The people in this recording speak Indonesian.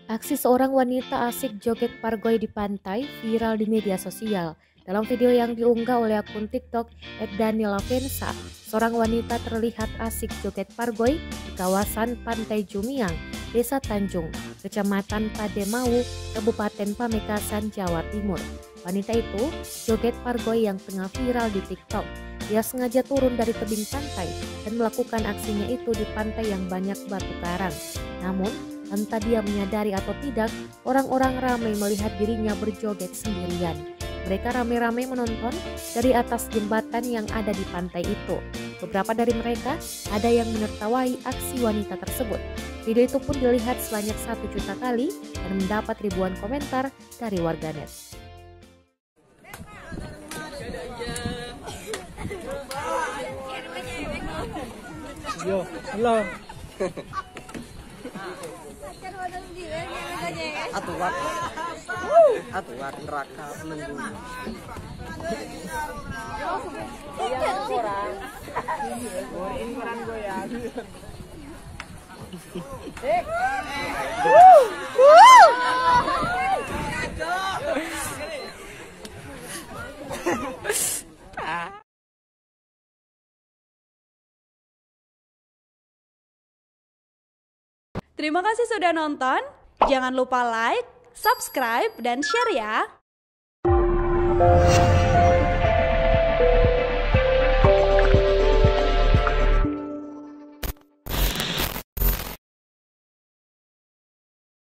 Aksi seorang wanita asik joget pargoy di pantai viral di media sosial. Dalam video yang diunggah oleh akun TikTok @danielavensa, seorang wanita terlihat asik joget pargoy di kawasan Pantai Jumiang, Desa Tanjung, Kecamatan Pademau, Kabupaten Pamekasan, Jawa Timur. Wanita itu joget pargoy yang tengah viral di TikTok. Dia sengaja turun dari tebing pantai dan melakukan aksinya itu di pantai yang banyak batu karang. Namun, entah dia menyadari atau tidak, orang-orang ramai melihat dirinya berjoget sendirian. Mereka ramai-ramai menonton dari atas jembatan yang ada di pantai itu. Beberapa dari mereka ada yang menertawai aksi wanita tersebut. Video itu pun dilihat sebanyak 1 juta kali dan mendapat ribuan komentar dari warganet. Yo, halo. Aturan neraka menunggu. Orang goyang. Terima kasih sudah nonton. Jangan lupa like, subscribe, dan share ya.